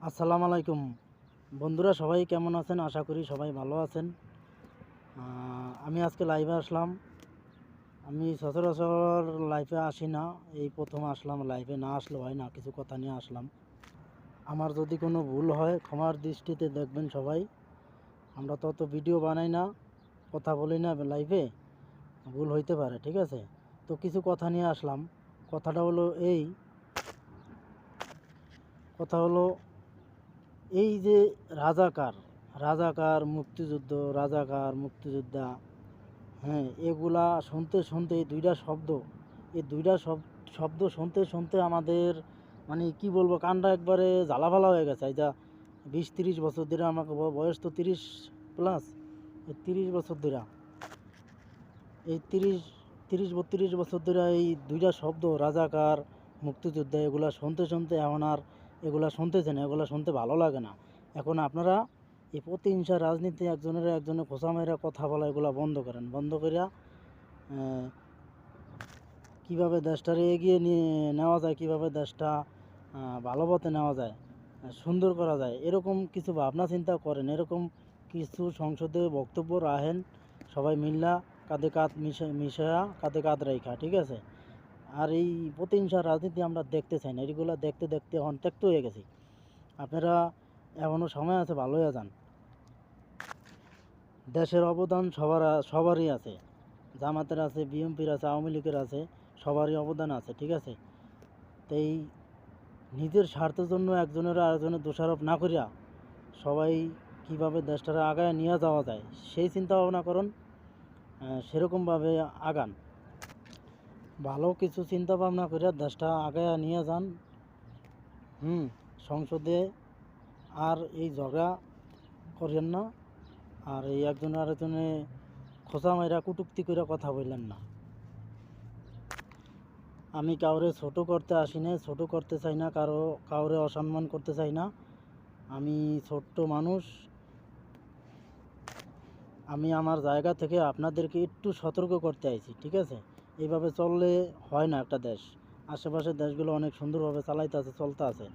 আসসালামু আলাইকুম বন্ধুরা, সবাই কেমন আছেন? আশা করি সবাই ভালো আছেন। আমি আজকে লাইভে আসলাম। আমি সচরাচর লাইভে আসি না, এই প্রথম আসলাম। লাইভে না আসলে হয় না, কিছু কথা নিয়ে আসলাম। আমার যদি কোনো ভুল হয় ক্ষমার দৃষ্টিতে দেখবেন সবাই। আমরা তো অত ভিডিও বানাই না, কথা বলি না লাইভে, ভুল হইতে পারে, ঠিক আছে? তো কিছু কথা নিয়ে আসলাম। কথাটা হলো এই যে রাজাকার রাজাকার মুক্তিযুদ্ধ, রাজাকার মুক্তিযোদ্ধা, হ্যাঁ, এগুলা শুনতে শুনতে এই দুইটা শব্দ শুনতে শুনতে আমাদের মানে কি বলবো, কানটা একবারে জ্বালাভালা হয়ে গেছে। এই যা 20-30 বছর ধরে, আমাকে বয়স তো 30+, এই 30 বছর ধরে, এই 30-32 বছর ধরে এই দুইটা শব্দ রাজাকার মুক্তিযোদ্ধা এগুলা শুনতে শুনতে এখন আর এগুলা শুনতেছেন, এগুলা শুনতে ভালো লাগে না। এখন আপনারা এই প্রতিহিংসা রাজনীতি, একজনের খোঁচা মেয়েরা কথা বলা, এগুলা বন্ধ করেন। বন্ধ করিয়া কীভাবে দেশটারে এগিয়ে নিয়ে নেওয়া যায়, কীভাবে দেশটা ভালো পথে নেওয়া যায়, সুন্দর করা যায়, এরকম কিছু ভাবনা চিন্তা করেন। এরকম কিছু সংসদে বক্তব্য রাখেন, সবাই মিল্লা কাঁধে কাঁধ মিশায়া কাঁধে কাঁধ রেখা, ঠিক আছে? আর এই প্রতিহিংসা রাজনীতি আমরা দেখতে চাই না, এগুলো দেখতে দেখতে অন্তক্ত হয়ে গেছি। আপনারা এখনও সময় আছে, ভালো হয়ে যান। দেশের অবদান সবারই আছে, জামাতের আছে, বিএনপির আছে, আওয়ামী লীগের আছে, সবারই অবদান আছে, ঠিক আছে? তো এই নিজের স্বার্থের জন্য একজনের আরেকজনের দোষারোপ না করিয়া সবাই কিভাবে দেশটারে আগায় নিয়ে যাওয়া যায় সেই চিন্তা ভাবনা করুন, সেরকমভাবে আগান। ভালো কিছু চিন্তা ভাবনা করিয়া দেশটা আগায় নিয়ে যান। সংসদে আর এই ঝগড়া করেন না, আর এই একজনের আরেকজনে খোঁচা মাইরা কুটুক্তি করে কথা বললেন না। আমি কাউরে ছোট করতে আসি না, ছোট করতে চাই না, কাউরে অসম্মান করতে চাই না। আমি ছোট্ট মানুষ, আমি আমার জায়গা থেকে আপনাদেরকে একটু সতর্ক করতে আইছি, ঠিক আছে? এইভাবে চললে হয় না একটা দেশ। আশেপাশের দেশগুলো অনেক সুন্দরভাবে চালাইতে আছে, চলতে আছে।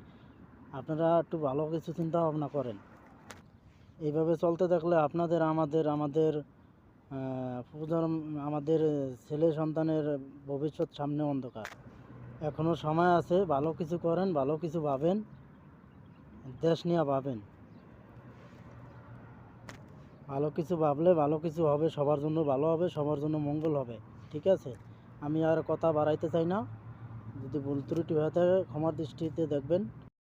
আপনারা একটু ভালো কিছু চিন্তা ভাবনা করেন। এইভাবে চলতে থাকলে আপনাদের, আমাদের আমাদের ছেলে সন্তানের ভবিষ্যৎ সামনে অন্ধকার। এখনও সময় আছে, ভালো কিছু করেন, ভালো কিছু ভাবেন, দেশ নিয়ে ভাবেন। ভালো কিছু ভাবলে ভালো কিছু হবে, সবার জন্য ভালো হবে, সবার জন্য মঙ্গল হবে, ঠিক আছে? আমি আর কথা বাড়াইতে চাই না। যদি ভুল ত্রুটি হয়ে থাকে ক্ষমার দৃষ্টিতে দেখবেন।